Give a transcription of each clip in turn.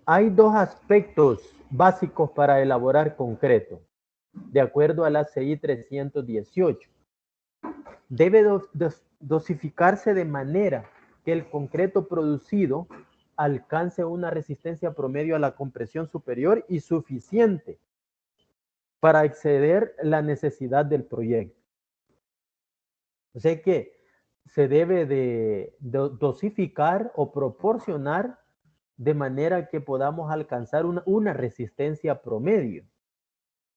Hay dos aspectos básicos para elaborar concreto, de acuerdo a la CI 318. Debe dosificarse de manera que el concreto producido alcance una resistencia promedio a la compresión superior y suficiente para exceder la necesidad del proyecto. O sea que se debe de dosificar o proporcionar de manera que podamos alcanzar una resistencia promedio.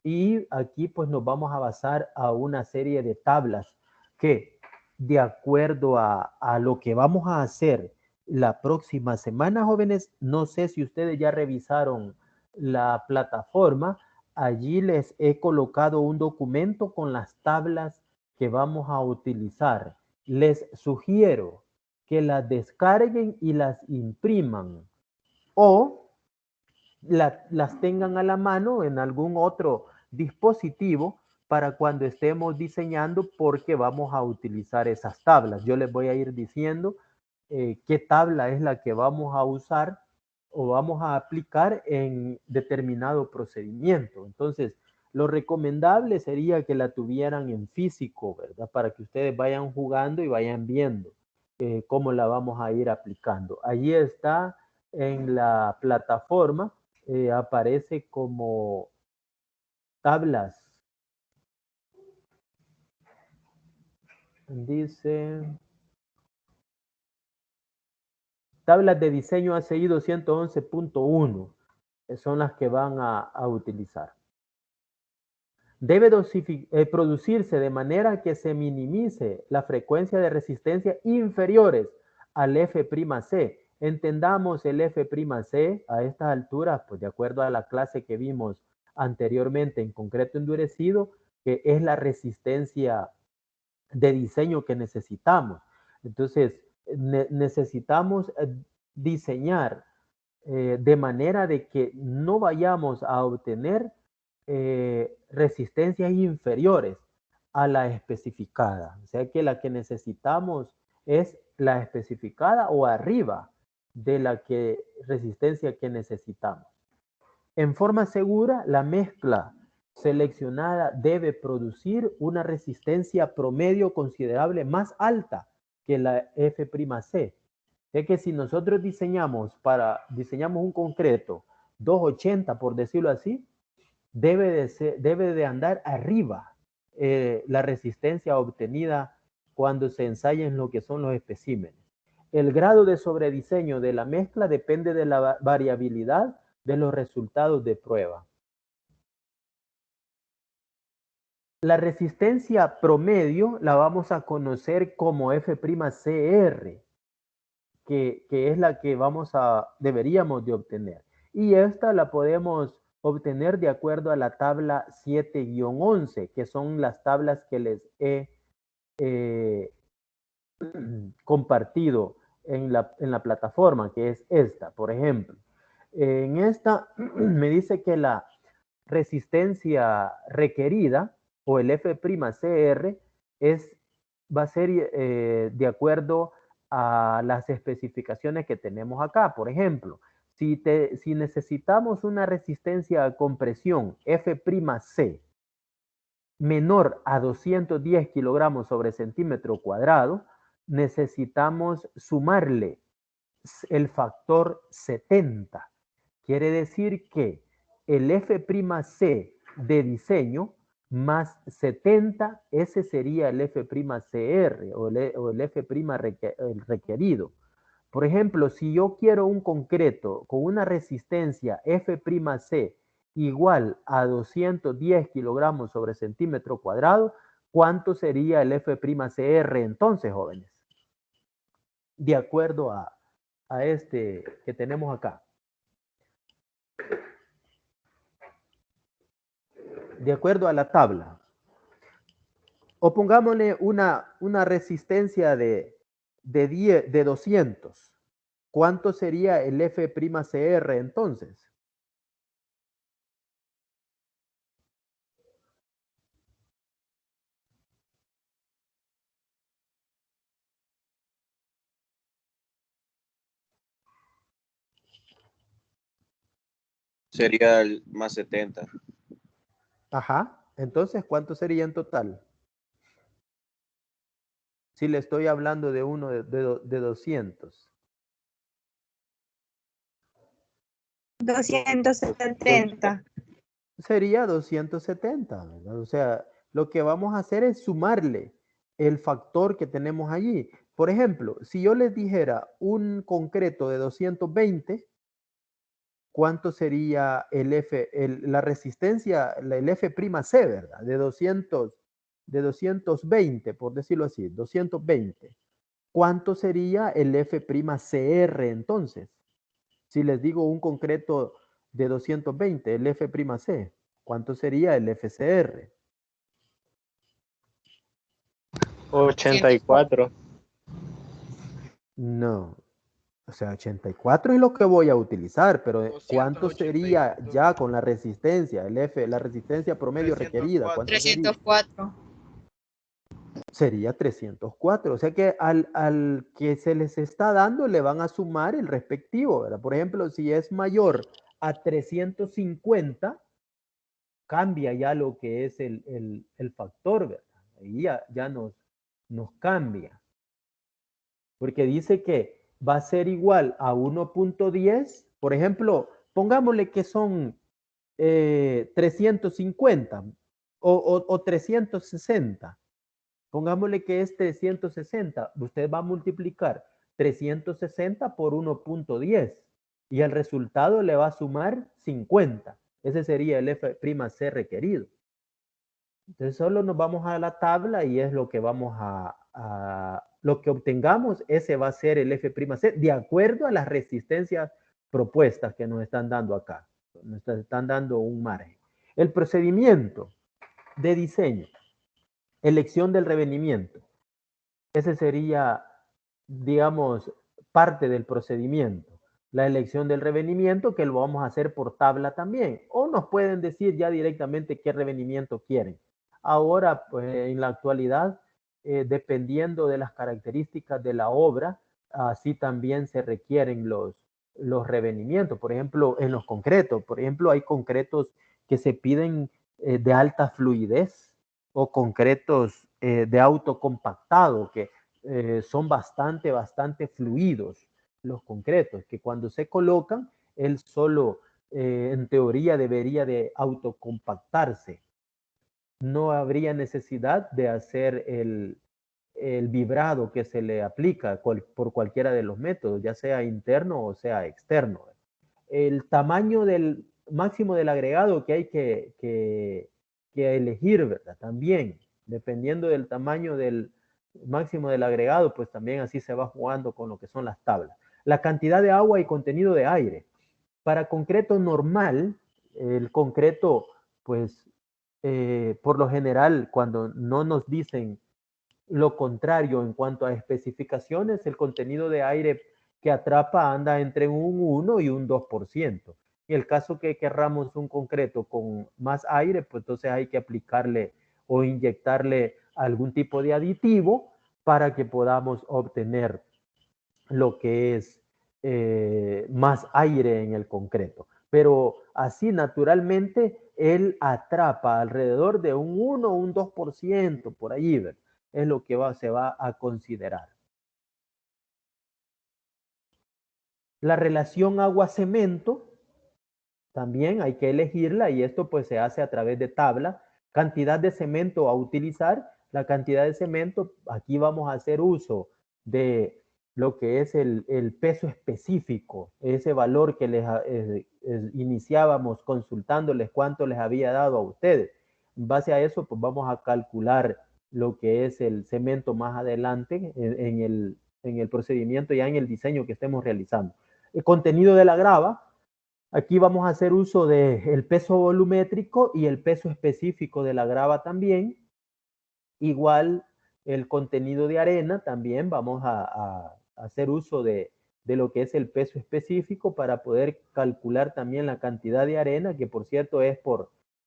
Y aquí pues nos vamos a basar a una serie de tablas que de acuerdo a lo que vamos a hacer la próxima semana, jóvenes, no sé si ustedes ya revisaron la plataforma, allí les he colocado un documento con las tablas que vamos a utilizar. Les sugiero que las descarguen y las impriman o las tengan a la mano en algún otro dispositivo para cuando estemos diseñando, porque vamos a utilizar esas tablas. Yo les voy a ir diciendo qué tabla es la que vamos a usar o vamos a aplicar en determinado procedimiento. Entonces, lo recomendable sería que la tuvieran en físico, ¿verdad? Para que ustedes vayan jugando y vayan viendo cómo la vamos a ir aplicando. Allí está en la plataforma, aparece como tablas. Dice tablas de diseño ACI 211.1. Son las que van a utilizar. Debe producirse de manera que se minimice la frecuencia de resistencia inferiores al F'C. Entendamos el F'C a estas alturas, pues de acuerdo a la clase que vimos anteriormente en concreto endurecido, que es la resistencia de diseño que necesitamos. Entonces, necesitamos diseñar de manera de que no vayamos a obtener resistencias inferiores a la especificada. O sea que la que necesitamos es la especificada o arriba de la resistencia que necesitamos. En forma segura, la mezcla seleccionada debe producir una resistencia promedio considerable más alta que la F'C. Es que si nosotros diseñamos un concreto 280, por decirlo así, debe de andar arriba la resistencia obtenida cuando se ensayen lo que son los especímenes. El grado de sobrediseño de la mezcla depende de la variabilidad de los resultados de prueba. La resistencia promedio la vamos a conocer como F'Cr, que es la que deberíamos de obtener. Y esta la podemos obtener de acuerdo a la tabla 7-11, que son las tablas que les he compartido en la plataforma, que es esta, por ejemplo. En esta me dice que la resistencia requerida o el F'Cr va a ser de acuerdo a las especificaciones que tenemos acá. Por ejemplo, si necesitamos una resistencia a compresión F'C menor a 210 kilogramos sobre centímetro cuadrado, necesitamos sumarle el factor 70. Quiere decir que el F'C de diseño más 70, ese sería el F'Cr o el F' requerido. Por ejemplo, si yo quiero un concreto con una resistencia F'C igual a 210 kilogramos sobre centímetro cuadrado, ¿cuánto sería el F'Cr entonces, jóvenes? De acuerdo a este que tenemos acá. De acuerdo a la tabla. O pongámosle una resistencia de 200. ¿Cuánto sería el F'Cr entonces? Sería el más 70. Ajá. Entonces, ¿cuánto sería en total? Si le estoy hablando de uno de 200. 270. Sería 270, ¿verdad? O sea, lo que vamos a hacer es sumarle el factor que tenemos allí. Por ejemplo, si yo les dijera un concreto de 220, ¿cuánto sería el F, la resistencia, el F', ¿verdad? De 220, por decirlo así, 220. ¿Cuánto sería el F'Cr entonces? Si les digo un concreto de 220, el F'C, ¿cuánto sería el FCR? 84. No, o sea, 84 es lo que voy a utilizar, pero ¿cuánto sería ya con la resistencia, la resistencia promedio requerida? ¿Cuánto sería? 304. Sería 304. O sea que al que se les está dando le van a sumar el respectivo, ¿verdad? Por ejemplo, si es mayor a 350, cambia ya lo que es el factor, ¿verdad? Ahí ya nos cambia. Porque dice que va a ser igual a 1.10. Por ejemplo, pongámosle que son 350 o 360. Pongámosle que es 360. Usted va a multiplicar 360 por 1.10 y el resultado le va a sumar 50. Ese sería el F'C requerido. Entonces solo nos vamos a la tabla y es lo que vamos lo que obtengamos, ese va a ser el F'C de acuerdo a las resistencias propuestas que nos están dando acá. Nos están dando un margen. El procedimiento de diseño, elección del revenimiento. Ese sería, digamos, parte del procedimiento. La elección del revenimiento, que lo vamos a hacer por tabla también. O nos pueden decir ya directamente qué revenimiento quieren. Ahora, pues en la actualidad, dependiendo de las características de la obra, así también se requieren los revenimientos. Por ejemplo, en los concretos. Por ejemplo, hay concretos que se piden de alta fluidez o concretos de autocompactado que son bastante fluidos los concretos, que cuando se colocan, él solo en teoría debería de autocompactarse. No habría necesidad de hacer el vibrado que se le aplica por cualquiera de los métodos, ya sea interno o sea externo. El tamaño del máximo del agregado que hay que elegir, ¿verdad? También, dependiendo del tamaño del máximo del agregado, pues también así se va jugando con lo que son las tablas. La cantidad de agua y contenido de aire. Para concreto normal, el concreto, pues, por lo general, cuando no nos dicen lo contrario en cuanto a especificaciones, el contenido de aire que atrapa anda entre un 1 y un 2%. En el caso que querramos un concreto con más aire, pues entonces hay que aplicarle o inyectarle algún tipo de aditivo para que podamos obtener lo que es más aire en el concreto. Pero así naturalmente él atrapa alrededor de un 1 o un 2% por ahí, ¿verdad? Es lo que se va a considerar. La relación agua-cemento también hay que elegirla y esto pues se hace a través de tabla. Cantidad de cemento a utilizar. La cantidad de cemento, aquí vamos a hacer uso de lo que es el peso específico, ese valor que les iniciábamos consultándoles cuánto les había dado a ustedes. En base a eso, pues vamos a calcular lo que es el cemento más adelante en el procedimiento, ya en el diseño que estemos realizando. El contenido de la grava, aquí vamos a hacer uso del peso volumétrico y el peso específico de la grava también. Igual el contenido de arena, también vamos a hacer uso de lo que es el peso específico para poder calcular también la cantidad de arena, que por cierto es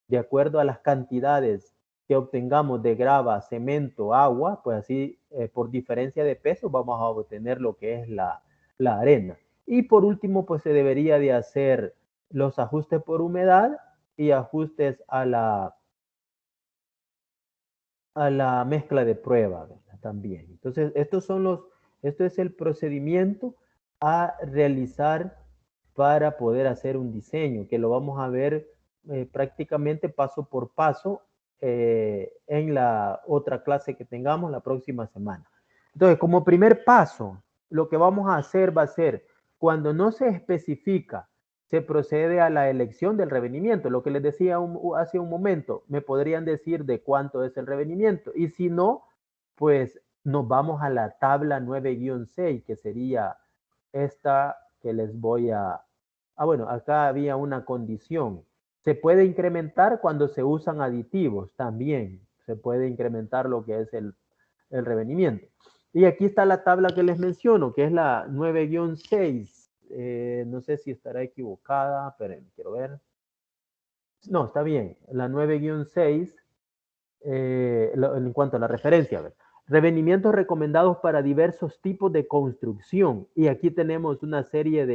de acuerdo a las cantidades que obtengamos de grava, cemento, agua, pues así por diferencia de peso vamos a obtener lo que es la arena. Y por último, pues se debería de hacer los ajustes por humedad y ajustes a la mezcla de prueba, ¿verdad? También. Entonces, esto es el procedimiento a realizar para poder hacer un diseño, que lo vamos a ver prácticamente paso por paso en la otra clase que tengamos la próxima semana. Entonces, como primer paso, lo que vamos a hacer va a ser, cuando no se especifica, se procede a la elección del revenimiento. Lo que les decía hace un momento, me podrían decir de cuánto es el revenimiento. Y si no, pues nos vamos a la tabla 9-6, que sería esta que les voy a... Ah, bueno, acá había una condición. Se puede incrementar cuando se usan aditivos también. Se puede incrementar lo que es el revenimiento. Y aquí está la tabla que les menciono, que es la 9-6. No sé si estará equivocada, pero quiero ver. No, está bien. La 9-6, en cuanto a la referencia. A ver. Revenimientos recomendados para diversos tipos de construcción. Y aquí tenemos una serie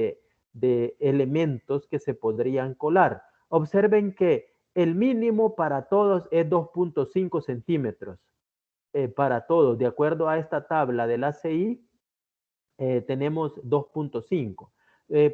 de elementos que se podrían colar. Observen que el mínimo para todos es 2.5 centímetros. Para todos, de acuerdo a esta tabla del ACI, tenemos 2.5.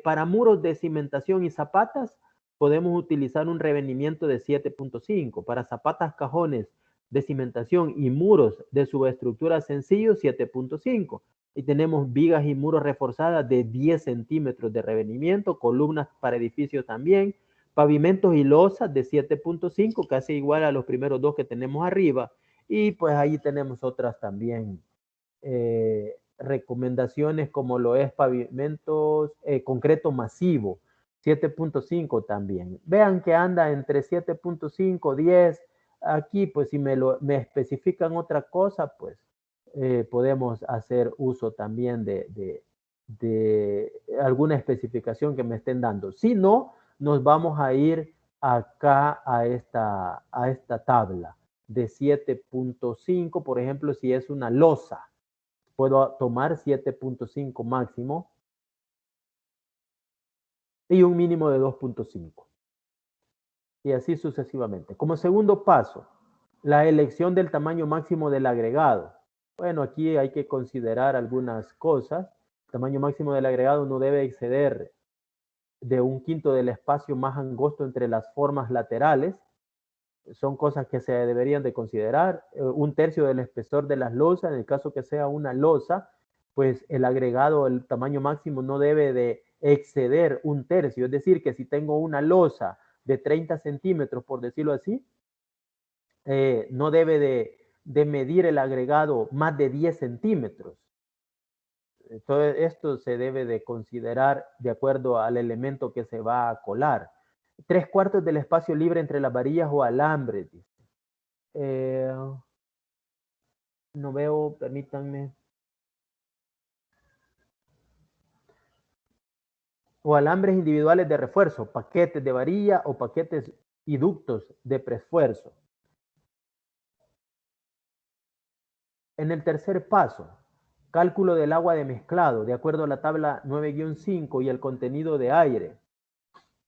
Para muros de cimentación y zapatas, podemos utilizar un revenimiento de 7.5. Para zapatas, cajones de cimentación y muros de subestructura sencillos, 7.5. Y tenemos vigas y muros reforzadas de 10 centímetros de revenimiento, columnas para edificios también, pavimentos y losas de 7.5, casi igual a los primeros dos que tenemos arriba. Y pues ahí tenemos otras también recomendaciones como lo es pavimentos, concreto masivo, 7.5 también. Vean que anda entre 7.5, 10. Aquí, pues si me especifican otra cosa, pues podemos hacer uso también de alguna especificación que me estén dando. Si no, nos vamos a ir acá a esta tabla de 7.5, por ejemplo, si es una losa, puedo tomar 7.5 máximo y un mínimo de 2.5. Y así sucesivamente. Como segundo paso, la elección del tamaño máximo del agregado. Bueno, aquí hay que considerar algunas cosas. El tamaño máximo del agregado no debe exceder de 1/5 del espacio más angosto entre las formas laterales. Son cosas que se deberían de considerar. 1/3 del espesor de las losas, en el caso que sea una losa, pues el agregado, el tamaño máximo no debe de exceder 1/3. Es decir, que si tengo una losa de 30 centímetros, por decirlo así, no debe de medir el agregado más de 10 centímetros. Todo esto se debe de considerar de acuerdo al elemento que se va a colar. 3/4 del espacio libre entre las varillas o alambres. No veo, permítanme. O alambres individuales de refuerzo, paquetes de varilla o paquetes y ductos de preesfuerzo. En el tercer paso, cálculo del agua de mezclado, de acuerdo a la tabla 9-5 y el contenido de aire.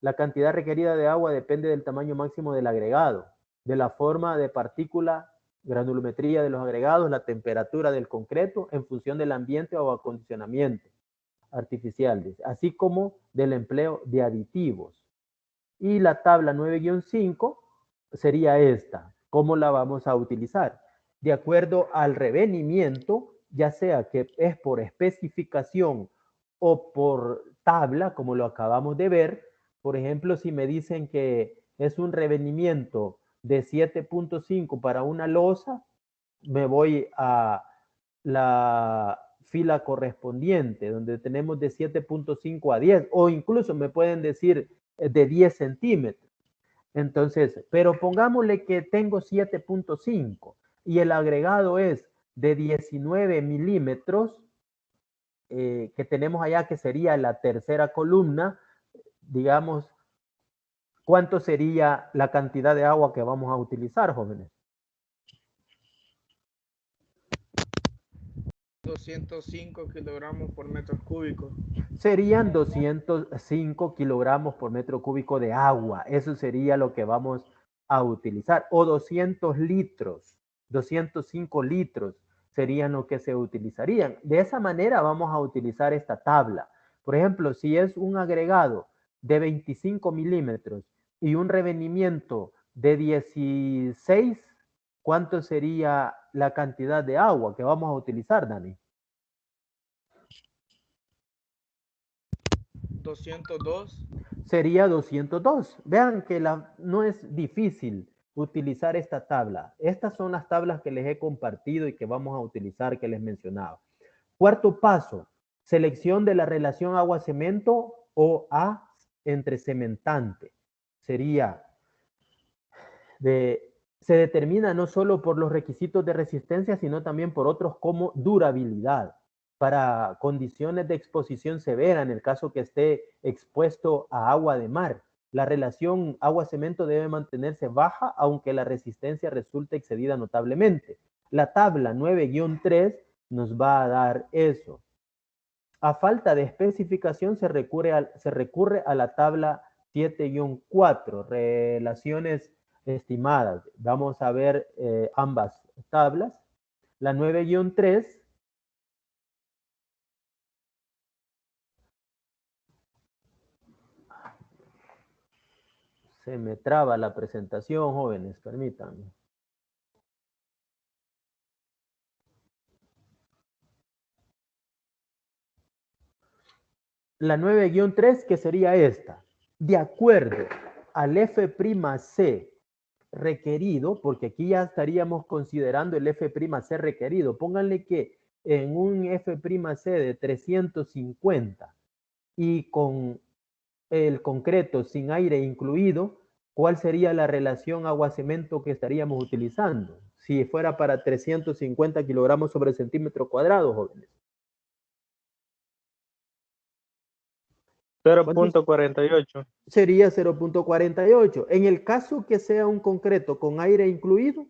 La cantidad requerida de agua depende del tamaño máximo del agregado, de la forma de partícula, granulometría de los agregados, la temperatura del concreto en función del ambiente o acondicionamiento artificial, así como del empleo de aditivos. Y la tabla 9-5 sería esta. ¿Cómo la vamos a utilizar? De acuerdo al revenimiento, ya sea que es por especificación o por tabla, como lo acabamos de ver. Por ejemplo, si me dicen que es un revenimiento de 7.5 para una losa, me voy a la fila correspondiente, donde tenemos de 7.5 a 10, o incluso me pueden decir de 10 centímetros. Entonces, pero pongámosle que tengo 7.5 y el agregado es de 19 milímetros, que tenemos allá, que sería la tercera columna. Digamos, ¿cuánto sería la cantidad de agua que vamos a utilizar, jóvenes? 205 kilogramos por metro cúbico. Serían 205 kilogramos por metro cúbico de agua. Eso sería lo que vamos a utilizar. O 200 litros, 205 litros serían lo que se utilizarían. De esa manera vamos a utilizar esta tabla. Por ejemplo, si es un agregado de 25 milímetros y un revenimiento de 16, ¿cuánto sería la cantidad de agua que vamos a utilizar, Dani? 202. Sería 202. Vean que no es difícil utilizar esta tabla. Estas son las tablas que les he compartido y que vamos a utilizar, que les mencionaba. Cuarto paso, selección de la relación agua-cemento o A entre cementante. Sería se determina no solo por los requisitos de resistencia, sino también por otros como durabilidad para condiciones de exposición severa en el caso que esté expuesto a agua de mar. La relación agua-cemento debe mantenerse baja aunque la resistencia resulte excedida notablemente. La tabla 9-3 nos va a dar eso. A falta de especificación se recurre a la tabla 7-4, relaciones estimadas. Vamos a ver ambas tablas. La 9-3 se me traba la presentación, jóvenes, permítanme. La 9-3, que sería esta. De acuerdo al F'C requerido, porque aquí ya estaríamos considerando el F'C requerido. Pónganle que en un F'C de 350 y con el concreto sin aire incluido, ¿cuál sería la relación agua-cemento que estaríamos utilizando? Si fuera para 350 kilogramos sobre centímetro cuadrado, jóvenes. 0.48. Sería 0.48. En el caso que sea un concreto con aire incluido,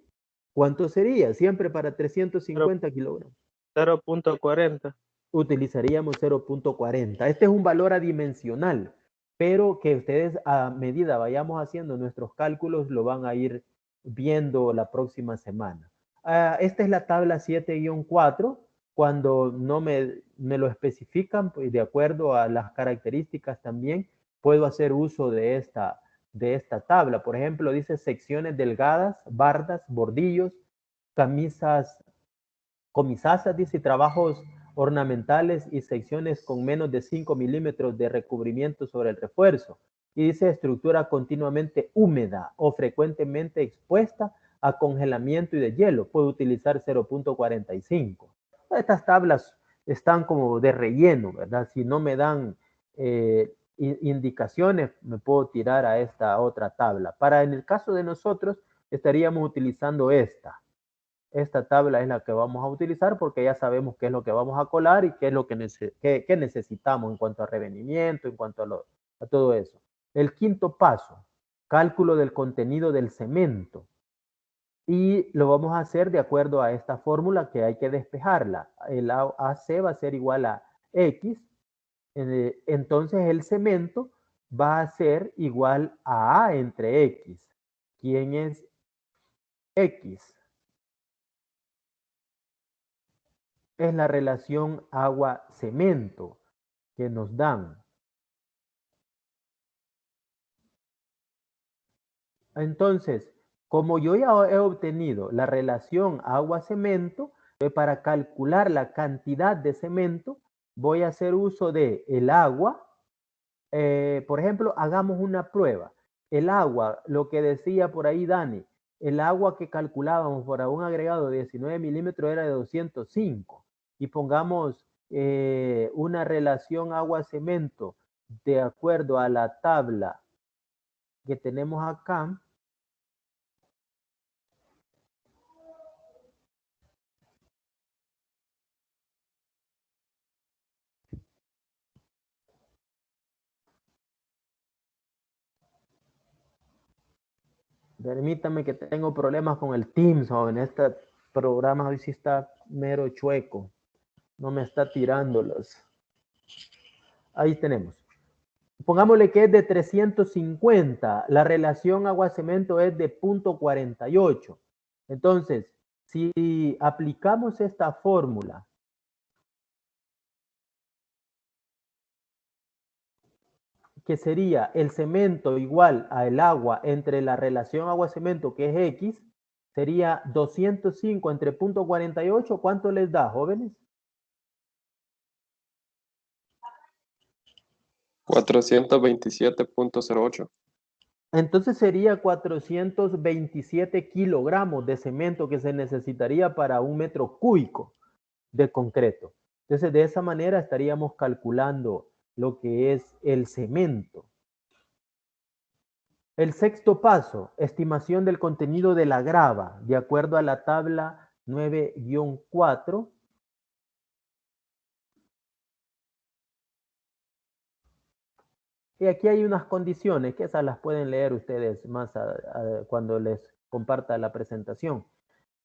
¿cuánto sería? Siempre para 350 kilogramos. 0.40. Utilizaríamos 0.40. Este es un valor adimensional, pero que ustedes a medida vayamos haciendo nuestros cálculos lo van a ir viendo la próxima semana. Esta es la tabla 7-4. Cuando no me lo especifican, pues de acuerdo a las características también, puedo hacer uso de esta tabla. Por ejemplo, dice secciones delgadas, bardas, bordillos, comisazas, dice, trabajos ornamentales y secciones con menos de 5 milímetros de recubrimiento sobre el refuerzo. Y dice estructura continuamente húmeda o frecuentemente expuesta a congelamiento y de hielo. Puede utilizar 0.45. Estas tablas están como de relleno, ¿verdad? Si no me dan indicaciones, me puedo tirar a esta otra tabla. En el caso de nosotros, estaríamos utilizando esta. Esta tabla es la que vamos a utilizar porque ya sabemos qué es lo que vamos a colar y qué es lo que necesitamos en cuanto a revenimiento, en cuanto a todo eso. El quinto paso, cálculo del contenido del cemento. Y lo vamos a hacer de acuerdo a esta fórmula que hay que despejarla. El AC va a ser igual a X. Entonces el cemento va a ser igual a entre X. ¿Quién es X? Es la relación agua-cemento que nos dan. Entonces, como yo ya he obtenido la relación agua-cemento, para calcular la cantidad de cemento, voy a hacer uso de el agua. Por ejemplo, hagamos una prueba. El agua, lo que decía por ahí Dani, el agua que calculábamos para un agregado de 19 milímetros era de 205. Y pongamos una relación agua-cemento de acuerdo a la tabla que tenemos acá. Permítame que tengo problemas con el Teams, joven. Este programa hoy sí está mero chueco. No me está tirando los. Ahí tenemos. Pongámosle que es de 350. La relación agua-cemento es de 0.48. Entonces, si aplicamos esta fórmula, que sería el cemento igual al agua entre la relación agua-cemento, que es X, sería 205 entre 0.48. ¿Cuánto les da, jóvenes? 427.08. Entonces sería 427 kilogramos de cemento que se necesitaría para 1 metro cúbico de concreto. Entonces, de esa manera estaríamos calculando lo que es el cemento. El sexto paso, estimación del contenido de la grava, de acuerdo a la tabla 9-4. Y aquí hay unas condiciones, que esas las pueden leer ustedes más cuando les comparta la presentación.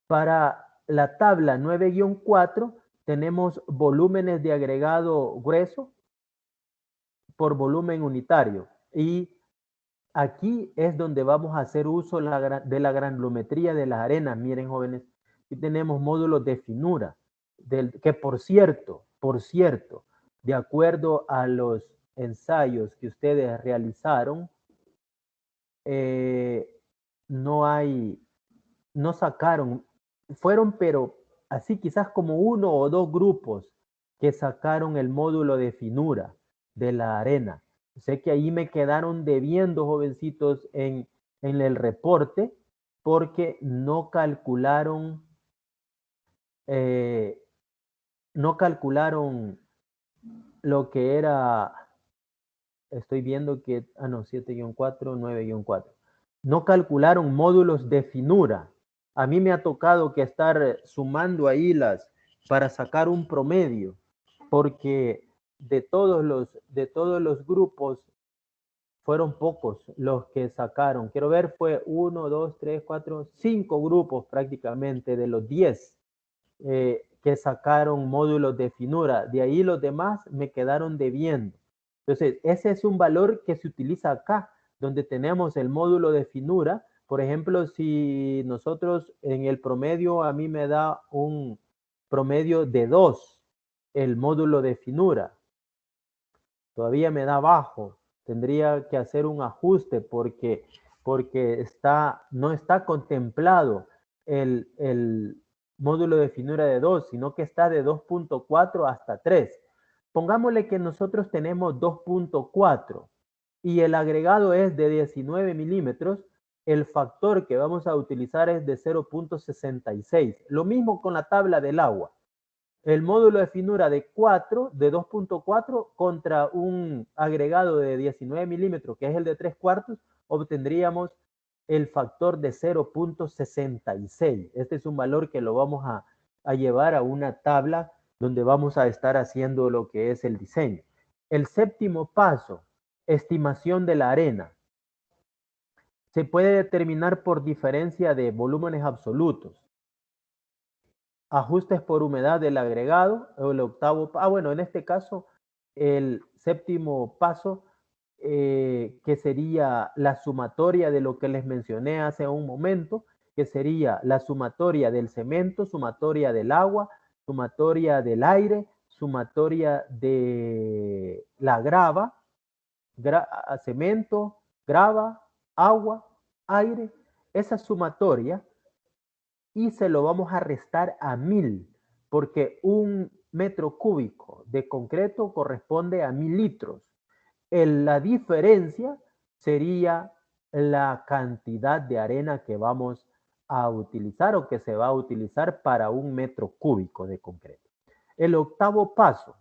Para la tabla 9-4 tenemos volúmenes de agregado grueso por volumen unitario. Y aquí es donde vamos a hacer uso de la granulometría de las arenas. Miren, jóvenes, aquí tenemos módulos de finura, que por cierto, de acuerdo a los ensayos que ustedes realizaron, no sacaron, fueron pero así quizás como 1 o 2 grupos que sacaron el módulo de finura de la arena. Sé que ahí me quedaron debiendo, jovencitos, en el reporte, porque no calcularon lo que era, estoy viendo que, no, 7-4, 9-4. No calcularon módulos de finura. A mí me ha tocado que estar sumando ahí para sacar un promedio, porque de todos los grupos fueron pocos los que sacaron. Quiero ver, fue 1, 2, 3, 4, 5 grupos prácticamente de los 10 que sacaron módulos de finura. De ahí los demás me quedaron debiendo. Entonces, ese es un valor que se utiliza acá, donde tenemos el módulo de finura. Por ejemplo, si nosotros en el promedio, a mí me da un promedio de 2 el módulo de finura. Todavía me da bajo. Tendría que hacer un ajuste porque no está contemplado el módulo de finura de 2, sino que está de 2.4 hasta 3. Pongámosle que nosotros tenemos 2.4 y el agregado es de 19 milímetros. El factor que vamos a utilizar es de 0.66. Lo mismo con la tabla del agua. El módulo de finura de 2.4 contra un agregado de 19 milímetros, que es el de 3/4, obtendríamos el factor de 0.66. Este es un valor que lo vamos a llevar a una tabla donde vamos a estar haciendo lo que es el diseño. El séptimo paso, estimación de la arena. Se puede determinar por diferencia de volúmenes absolutos. Ajustes por humedad del agregado, o el octavo, bueno, en este caso, el séptimo paso, que sería la sumatoria de lo que les mencioné hace un momento, que sería la sumatoria del cemento, sumatoria del agua, sumatoria del aire, sumatoria de la grava, cemento, grava, agua, aire, esa sumatoria, y se lo vamos a restar a 1000, porque 1 metro cúbico de concreto corresponde a 1000 litros. La diferencia sería la cantidad de arena que vamos a utilizar o que se va a utilizar para 1 metro cúbico de concreto. El octavo paso.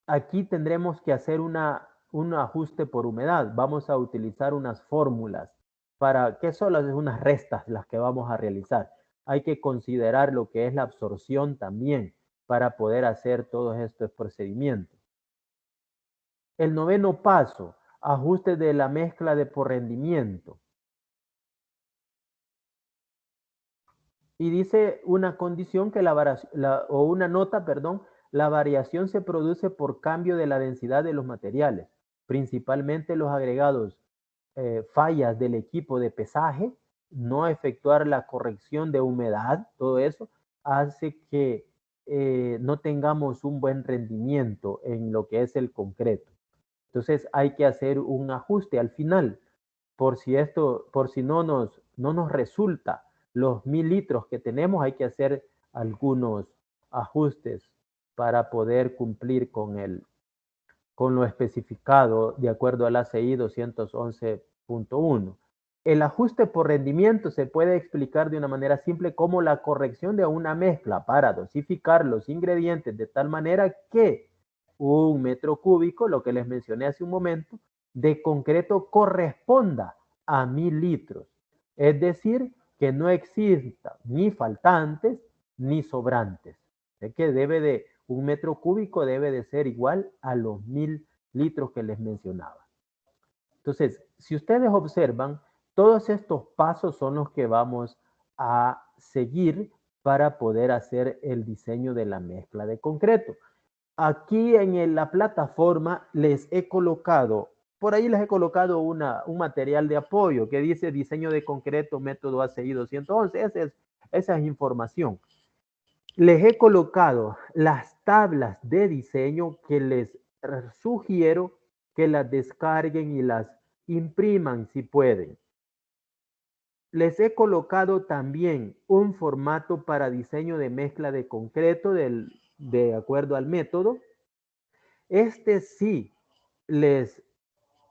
Aquí tendremos que hacer un ajuste por humedad. Vamos a utilizar unas fórmulas para que solo es unas restas las que vamos a realizar. Hay que considerar lo que es la absorción también para poder hacer todos estos procedimientos. El noveno paso, ajuste de la mezcla de por rendimiento. Y dice una condición que o una nota, perdón, la variación se produce por cambio de la densidad de los materiales, principalmente los agregados, fallas del equipo de pesaje, no efectuar la corrección de humedad, todo eso hace que no tengamos un buen rendimiento en lo que es el concreto. Entonces hay que hacer un ajuste al final, por si no nos resulta los 1000 litros que tenemos, hay que hacer algunos ajustes para poder cumplir con lo especificado de acuerdo al ACI 211.1. El ajuste por rendimiento se puede explicar de una manera simple como la corrección de una mezcla para dosificar los ingredientes de tal manera que un metro cúbico, lo que les mencioné hace un momento, de concreto corresponda a 1000 litros. Es decir, que no existan ni faltantes ni sobrantes. Es que un metro cúbico debe de ser igual a los 1000 litros que les mencionaba. Entonces, si ustedes observan, todos estos pasos son los que vamos a seguir para poder hacer el diseño de la mezcla de concreto. Aquí en la plataforma les he colocado, por ahí les he colocado un material de apoyo que dice diseño de concreto, método ACI 211. Esa es información. Les he colocado las tablas de diseño que les sugiero que las descarguen y las impriman si pueden. Les he colocado también un formato para diseño de mezcla de concreto de acuerdo al método. Este sí les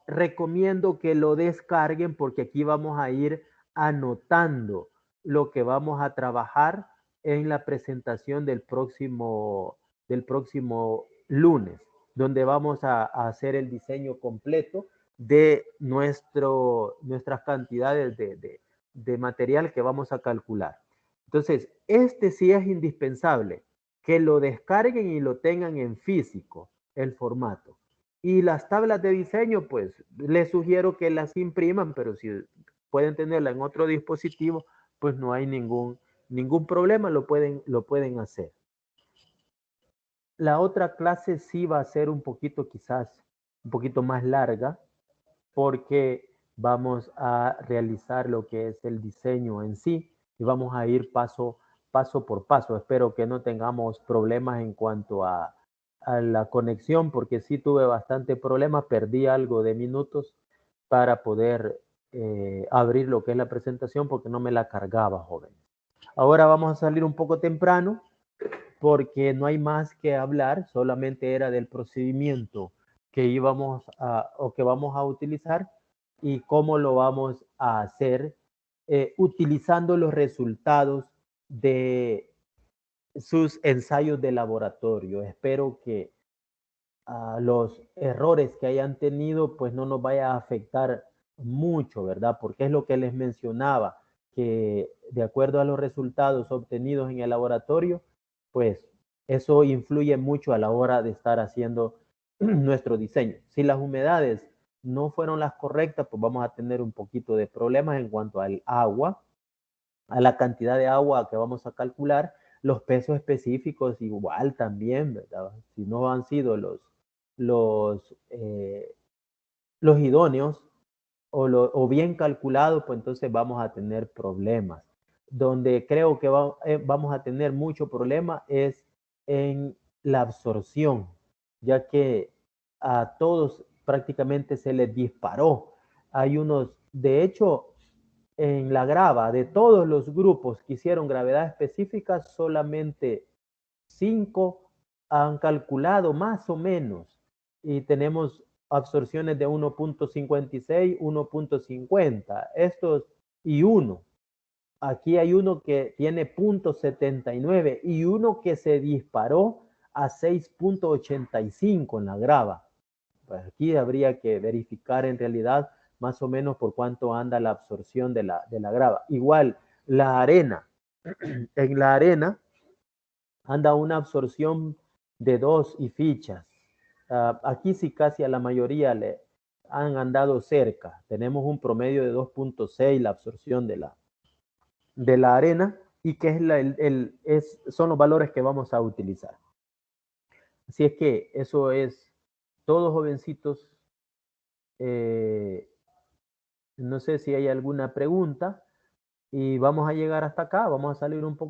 recomiendo que lo descarguen porque aquí vamos a ir anotando lo que vamos a trabajar en la presentación del próximo lunes, donde vamos a hacer el diseño completo de nuestras cantidades de material que vamos a calcular. Entonces, este sí es indispensable que lo descarguen y lo tengan en físico, el formato. Y las tablas de diseño, pues les sugiero que las impriman, pero si pueden tenerla en otro dispositivo, pues no hay ningún problema, lo pueden hacer. La otra clase sí va a ser quizás un poquito más larga, porque vamos a realizar lo que es el diseño en sí y vamos a ir paso por paso. Espero que no tengamos problemas en cuanto a la conexión, porque sí tuve bastante problema, perdí algo de minutos para poder abrir lo que es la presentación porque no me la cargaba, joven. Ahora vamos a salir un poco temprano porque no hay más que hablar, solamente era del procedimiento que vamos a utilizar y cómo lo vamos a hacer utilizando los resultados de sus ensayos de laboratorio. Espero que los errores que hayan tenido pues no nos vaya a afectar mucho, ¿verdad? Porque es lo que les mencionaba, que de acuerdo a los resultados obtenidos en el laboratorio, pues eso influye mucho a la hora de estar haciendo nuestro diseño. Si las humedades no fueron las correctas, pues vamos a tener un poquito de problemas en cuanto al agua, a la cantidad de agua que vamos a calcular, los pesos específicos igual también, ¿verdad? Si no han sido los idóneos o bien calculados, pues entonces vamos a tener problemas. Donde creo que vamos a tener mucho problema es en la absorción, ya que a todos prácticamente se les disparó. Hay unos, de hecho, en la grava de todos los grupos que hicieron gravedad específica, solamente 5 han calculado más o menos y tenemos absorciones de 1.56, 1.50. Estos y uno. Aquí hay uno que tiene 0.79 y uno que se disparó a 6.85 en la grava. Pues aquí habría que verificar en realidad más o menos por cuánto anda la absorción de la grava. Igual, la arena. En la arena anda una absorción de 2 y fichas. Aquí sí casi a la mayoría le han andado cerca. Tenemos un promedio de 2.6 la absorción de la arena y que son los valores que vamos a utilizar. Así es que eso es todo, jovencitos. No sé si hay alguna pregunta y vamos a llegar hasta acá, vamos a salir un poco.